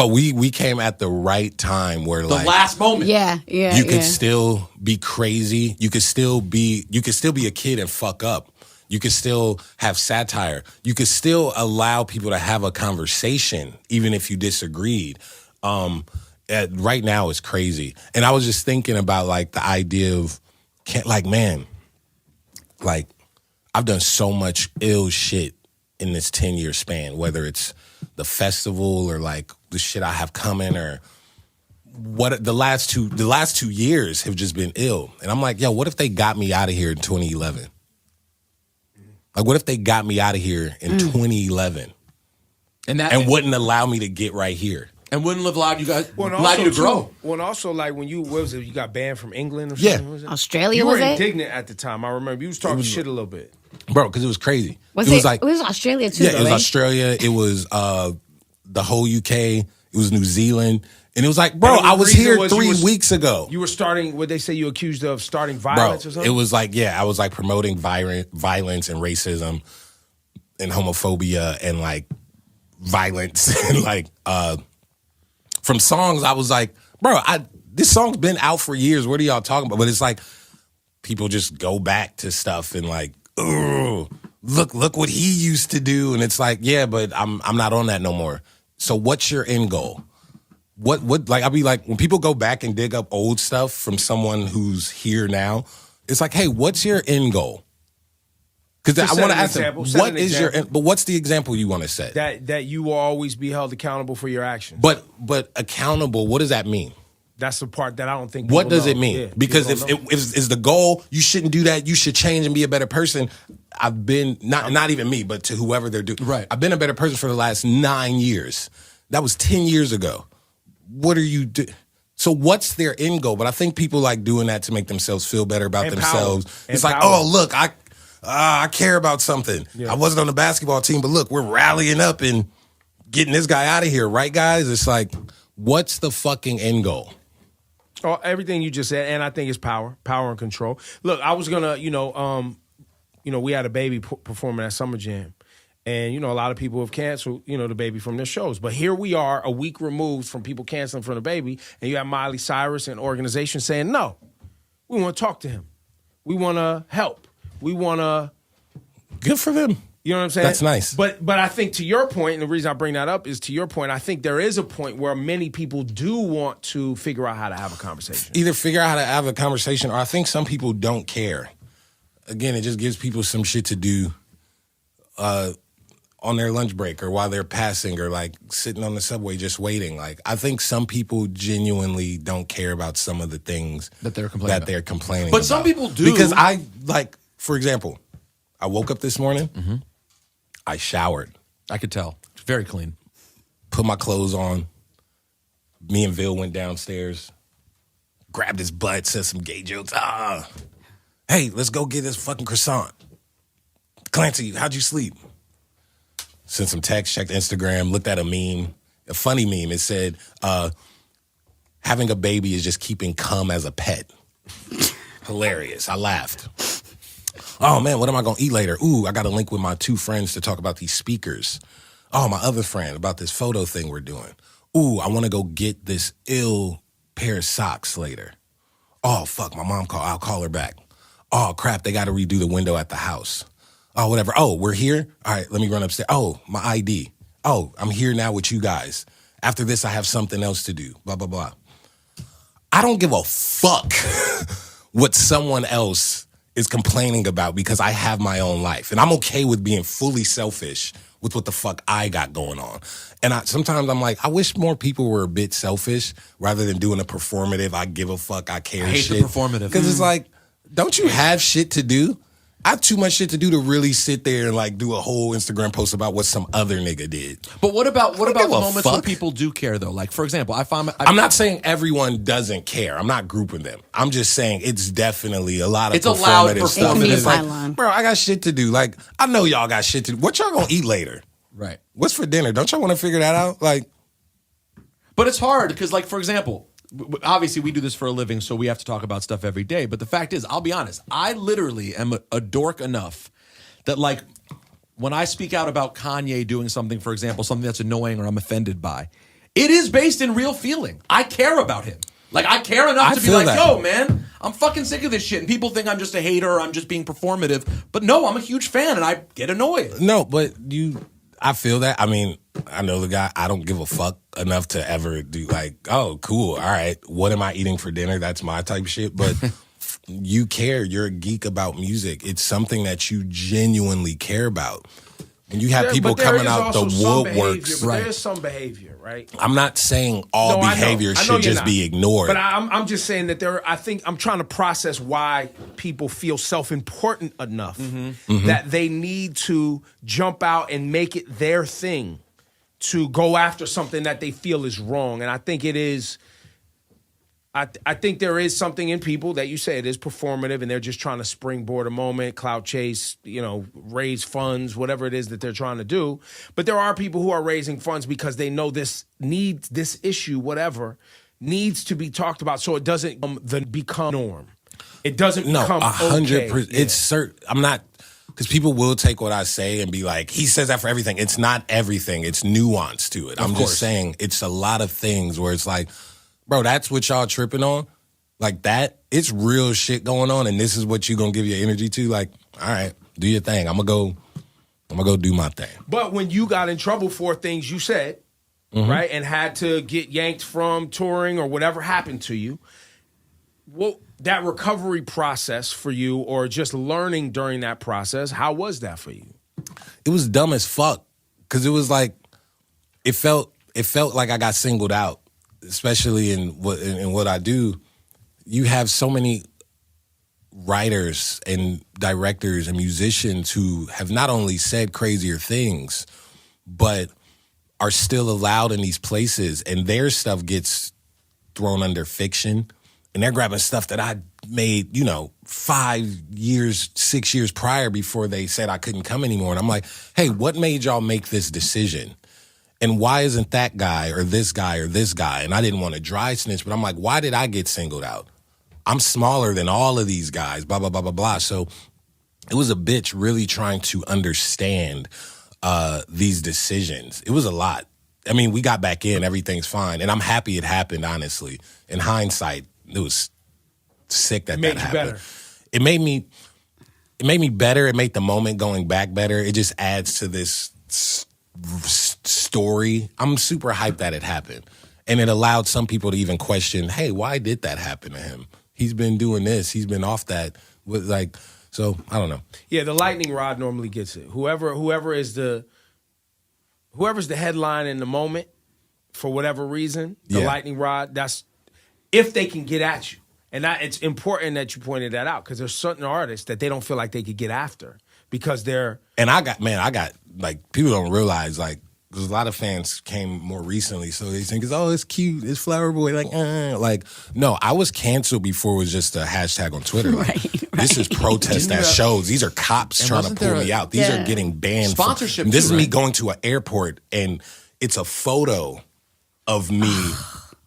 we came at the right time where The like last moment. Yeah. you could still be crazy. You could still be a kid and fuck up. You could still have satire. You could still allow people to have a conversation, even if you disagreed. Right now, it's crazy. And I was just thinking about like the idea of, man, like I've done so much ill shit in this 10-year span, whether it's the festival or like the shit I have coming or what the last 2 years have just been ill. And I'm like, yo, what if they got me out of here in 2011? Like, what if they got me out of here in 2011 and wouldn't allow me to get right here? And wouldn't have allowed you guys, allowed you to grow. Well, and also, like, when you, what was it, you got banned from England or something? Yeah. Was it? Australia, you was were it? indignant at the time. I remember. You was talking shit a little bit. Bro, because it was crazy. It was Australia too, yeah, though, it was right? Australia. It was the whole UK. It was New Zealand. And it was like, bro, I was here 3 weeks ago. You were starting, what they say you accused of starting violence or something? It was like, I was like promoting violence and racism and homophobia and like violence and like from songs. I was like, bro, this song's been out for years. What are y'all talking about? But it's like people just go back to stuff and like, oh, look what he used to do. And it's like, yeah, but I'm not on that no more. So what's your end goal? What like I'll be like when people go back and dig up old stuff from someone who's here now, it's like, hey, what's your end goal? Because I want to ask them, what is your but what's the example you want to set? That you will always be held accountable for your actions. But accountable, what does that mean? That's the part that I don't think. What does it mean? Yeah, because if is the goal, you shouldn't do that. You should change and be a better person. I've been not even me, but to whoever they're doing. Right. I've been a better person for the last 9 years. That was 10 years ago. What are you doing? So what's their end goal? But I think people like doing that to make themselves feel better about themselves. It's like, oh, look, I care about something. Yeah. I wasn't on the basketball team, but look, we're rallying up and getting this guy out of here, right, guys? It's like, what's the fucking end goal? Oh, everything you just said, and I think it's power and control. Look, I was gonna, we had a baby performing at Summer Jam. And, a lot of people have canceled, the baby from their shows. But here we are a week removed from people canceling from the baby. And you have Miley Cyrus and organizations saying, no, we want to talk to him. We want to help. We want to. Good for them. You know what I'm saying? That's nice. But I think to your point, and the reason I bring that up is to your point, I think there is a point where many people do want to figure out how to have a conversation. Either figure out how to have a conversation, or I think some people don't care. Again, it just gives people some shit to do. On their lunch break or while they're passing or like sitting on the subway just waiting. Like I think some people genuinely don't care about some of the things that they're complaining But some people do. Because for example, I woke up this morning, I showered. I could tell. It's very clean. Put my clothes on. Me and Vil went downstairs, grabbed his butt, said some gay jokes. Hey, let's go get this fucking croissant. Clancy, how'd you sleep? Sent some text, checked Instagram, looked at a meme, a funny meme. It said, having a baby is just keeping cum as a pet. Hilarious. I laughed. Oh, man, what am I going to eat later? Ooh, I got to link with my 2 friends to talk about these speakers. Oh, my other friend about this photo thing we're doing. Ooh, I want to go get this ill pair of socks later. Oh, fuck, my mom called. I'll call her back. Oh, crap, they got to redo the window at the house. Oh, whatever. Oh, we're here? All right, let me run upstairs. Oh, my ID. Oh, I'm here now with you guys. After this, I have something else to do. Blah, blah, blah. I don't give a fuck what someone else is complaining about because I have my own life. And I'm okay with being fully selfish with what the fuck I got going on. And sometimes I'm like, I wish more people were a bit selfish rather than doing a performative, I give a fuck, I care shit. I hate the performative. Because it's like, don't you have shit to do? I have too much shit to do to really sit there and like do a whole Instagram post about what some other nigga did. But what about the moments when people do care though? Like for example, I'm not saying everyone doesn't care. I'm not grouping them. I'm just saying it's definitely a lot of it's a loud performative. It's like, bro, I got shit to do. Like I know y'all got shit to do. What y'all gonna eat later? Right. What's for dinner? Don't y'all want to figure that out? Like, but it's hard because like for example. Obviously, we do this for a living, so we have to talk about stuff every day. But the fact is, I'll be honest, I literally am a dork enough that, like, when I speak out about Kanye doing something, for example, something that's annoying or I'm offended by, It is based in real feeling. I care about him. Like, I care enough I to be feel like, that. yo, man, I'm fucking sick of this shit. And people think I'm just a hater or I'm just being performative. But no, I'm a huge fan and I get annoyed. No, but I feel that. I mean, I know the guy. I don't give a fuck enough to ever do like, oh, cool. All right. What am I eating for dinner? That's my type of shit. But you care. You're a geek about music. It's something that you genuinely care about. And you have people But there coming is out the also some behavior, woodworks. but there is some behavior, right? I'm not saying all No, I know. behavior I know should you're just not. be ignored. But I'm just saying that I think I'm trying to process why people feel self-important enough that they need to jump out and make it their thing to go after something that they feel is wrong. And I think it is. I think there is something in people that you say it is performative and they're just trying to springboard a moment, clout chase, raise funds, whatever it is that they're trying to do. But there are people who are raising funds because they know this issue, whatever, needs to be talked about so it doesn't become norm. It doesn't become 100%. okay. It's certain. I'm not, because people will take what I say and be like, he says that for everything. It's not everything. It's nuance to it. I'm just saying it's a lot of things where it's like, bro, that's what y'all tripping on? Like that? It's real shit going on and this is what you gonna give your energy to? Like, all right, do your thing. I'm gonna go do my thing. But when you got in trouble for things you said, right, and had to get yanked from touring or whatever happened to you, well, that recovery process for you or just learning during that process, how was that for you? It was dumb as fuck. Cause it was like, it felt like I got singled out. Especially in what I do, you have so many writers and directors and musicians who have not only said crazier things, but are still allowed in these places, and their stuff gets thrown under fiction, and they're grabbing stuff that I made, 5 years, 6 years prior before they said I couldn't come anymore. And I'm like, hey, what made y'all make this decision? And why isn't that guy or this guy or this guy? And I didn't want to dry snitch, but I'm like, why did I get singled out? I'm smaller than all of these guys, blah, blah, blah, blah, blah. So it was a bitch really trying to understand these decisions. It was a lot. I mean, we got back in, everything's fine. And I'm happy it happened, honestly. In hindsight, it was sick that Made that you happened. better. It made me better. It made the moment going back better. It just adds to this story. I'm super hyped that it happened. And it allowed some people to even question, hey, why did that happen to him? He's been doing this. He's been off that. So, I don't know. Yeah, the lightning rod normally gets it. Whoever's the headline in the moment, for whatever reason, the lightning rod, that's if they can get at you. And it's important that you pointed that out because there's certain artists that they don't feel like they could get after because they're... And I got, like, people don't realize, like, because a lot of fans came more recently, so they think, it's cute, it's Flower Boy, like, no, I was canceled before it was just a hashtag on Twitter. Like, this is protest at shows. These are cops trying to pull me out. These are getting banned. Sponsorship This is too, me right? going to an airport, and it's a photo of me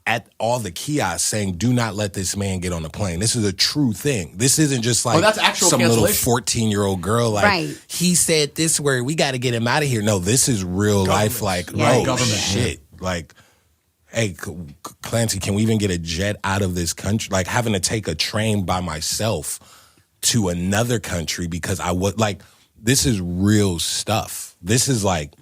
at all the kiosks saying, do not let this man get on the plane. This is a true thing. This isn't just like that's actual some little cancellation. 14-year-old girl like, Right. he said this word, we got to get him out of here. No, this is real life. Like, Yeah. oh, Government. shit. Like, hey, Clancy, can we even get a jet out of this country? Like, having to take a train by myself to another country because I would, like, this is real stuff. This is like,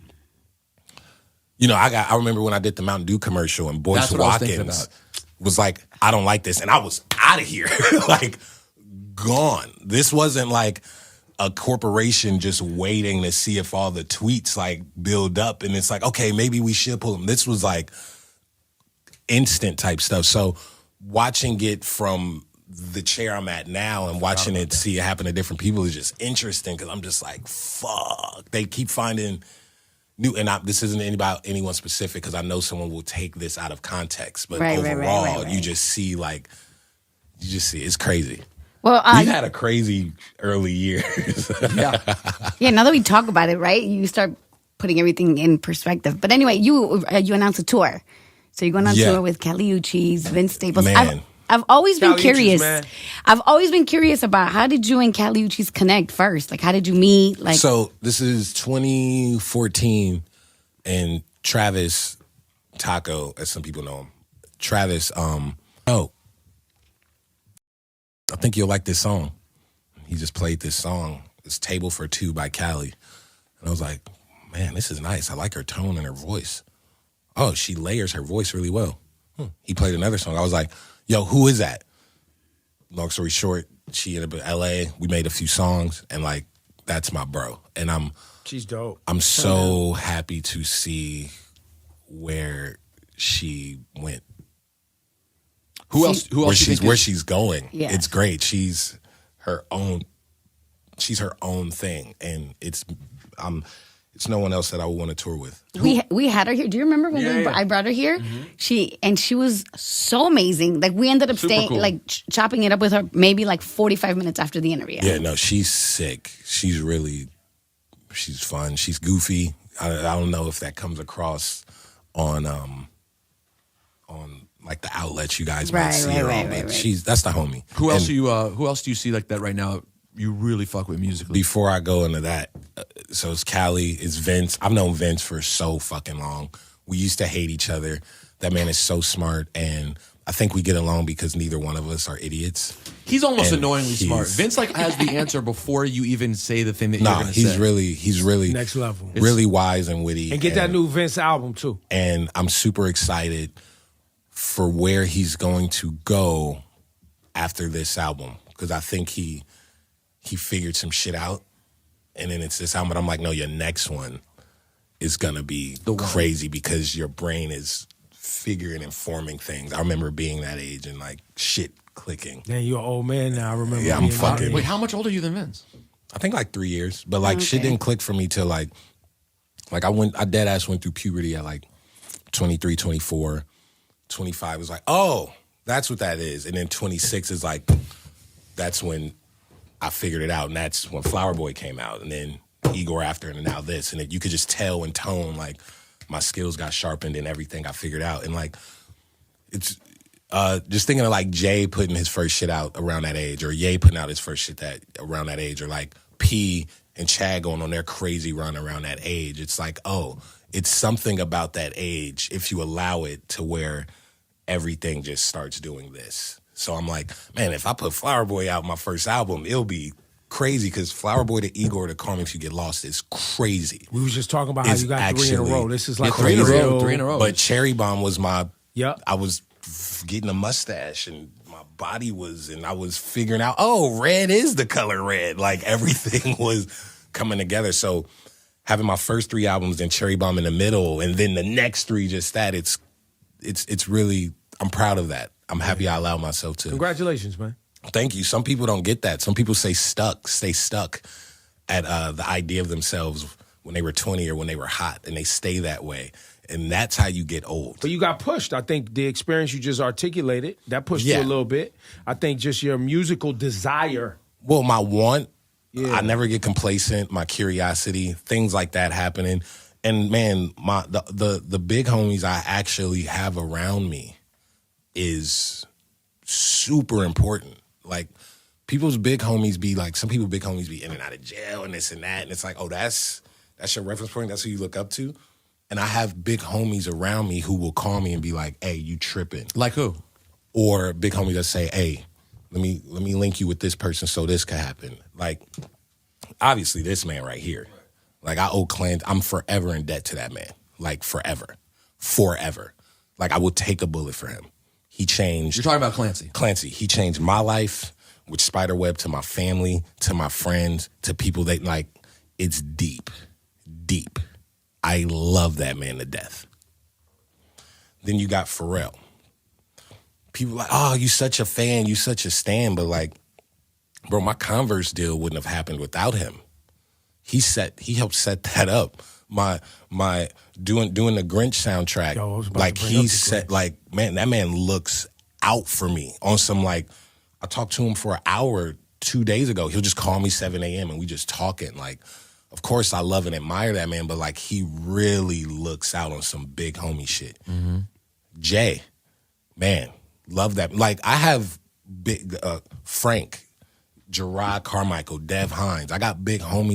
I remember when I did the Mountain Dew commercial and Boyce That's what I was thinking Watkins about. was like, I don't like this. And I was out of here, like, gone. This wasn't like a corporation just waiting to see if all the tweets like build up. And it's like, okay, maybe we should pull them. This was like instant type stuff. So watching it from the chair I'm at now and watching it, see it happen to different people is just interesting because I'm just like, fuck. They keep finding new, and this isn't about anyone specific because I know someone will take this out of context. But Right, overall, right. you just see it's crazy. Well, We had a crazy early years. Yeah. yeah, now that we talk about it, right, you start putting everything in perspective. But anyway, you announced a tour. So you're going on Yeah. tour with Kali Uchis, Vince Staples. Man. I've always been Kali Uchis, curious. man. I've always been curious about how did you and Kali Uchis connect first? Like, how did you meet? Like, So this is 2014, and Travis Taco, as some people know him. Travis, oh, I think you'll like this song. He just played this song. It's Table for Two by Cali. And I was like, man, this is nice. I like her tone and her voice. Oh, she layers her voice really well. He played another song. I was like, yo, who is that? Long story short, she ended up in LA. We made a few songs, and like, that's my bro. And she's dope. I'm so happy to see where she went. Who else? Who else? Where she's going. Yeah. It's great. She's her own thing, and it's no one else that I would want to tour with. We had her here. Do you remember when I brought her here? She was so amazing. Like we ended up Super staying, cool. like chopping it up with her maybe like 45 minutes after the interview. Yeah, no, she's sick. She's fun. She's goofy. I don't know if that comes across on like the outlets you guys might see her on, but that's the homie. Who else Who else do you see like that right now? You really fuck with musically. Before I go into that, so it's Cali, it's Vince. I've known Vince for so fucking long. We used to hate each other. That man is so smart, and I think we get along because neither one of us are idiots. He's almost And annoyingly smart. Vince like has the answer before you even say the thing that you're going to say. He's really Next level. really wise and witty. And get that new Vince album too. And I'm super excited for where he's going to go after this album, because I think he figured some shit out, and then it's this album. But I'm like, no, your next one is gonna be crazy because your brain is figuring and forming things. I remember being that age and like shit clicking. Man, you're an old man now. I remember. Yeah, I'm being fucking- Wait, how much older are you than Vince? I think like 3 years, but like shit didn't click for me till like I dead ass went through puberty at like 23, 24, 25 was like, oh, that's what that is. And then 26 is like, that's when I figured it out. And that's when Flower Boy came out. And then Igor after, and now this. And you could just tell in tone, like my skills got sharpened and everything I figured out. And like, it's just thinking of like Jay putting his first shit out around that age, or Ye putting out his first shit around that age, or like P and Chad going on their crazy run around that age. It's like, oh, it's something about that age if you allow it to where everything just starts doing this. So I'm like, man, if I put Flower Boy out my first album, it'll be crazy, because Flower Boy to Igor to Call Me If You Get Lost is crazy. We was just talking about how It's you got 3 in a row. actually- This is like three in a crazy. row, 3 in a row. But Cherry Bomb was Yep. I was getting a mustache and my body and I was figuring out, oh, red is the color red. Like everything was coming together. So having my first 3 albums and Cherry Bomb in the middle, and then the next 3 just that, it's really, I'm proud of that. I'm happy I allowed myself to. Congratulations, man. Thank you. Some people don't get that. Some people stay stuck at the idea of themselves when they were 20 or when they were hot, and they stay that way. And that's how you get old. But you got pushed. I think the experience you just articulated, that pushed you Yeah. a little bit. I think just your musical desire. Well, my want, Yeah. I never get complacent, my curiosity, things like that happening. And man, the big homies I actually have around me is super important. Like people's big homies be like, some people big homies be in and out of jail and this and that. And it's like, oh, that's your reference point. That's who you look up to. And I have big homies around me who will call me and be like, hey, you tripping. Like who? Or big homies that say, hey, let me link you with this person so this could happen. Like, obviously this man right here. Like I owe Clan, I'm forever in debt to that man. Like forever. Like I would take a bullet for him. He changed. You're talking about Clancy. Clancy, he changed my life with Spiderweb, to my family, to my friends, to people that like, it's deep. I love that man to death. Then you got Pharrell. People like, oh, you such a fan, you such a stan, but like, bro, my Converse deal wouldn't have happened without him. He helped set that up. My doing the Grinch soundtrack. Yo, I was about like to bring up he the set Grinch. like, man, that man looks out for me on some like, I talked to him for an hour 2 days ago. He'll just call me 7 a.m. and we just talking. Like, of course I love and admire that man, but like he really looks out on some big homie shit. Mm-hmm. Jay, man, love that. Like I have big Frank, Gerard Carmichael, Dev Hines. I got big homies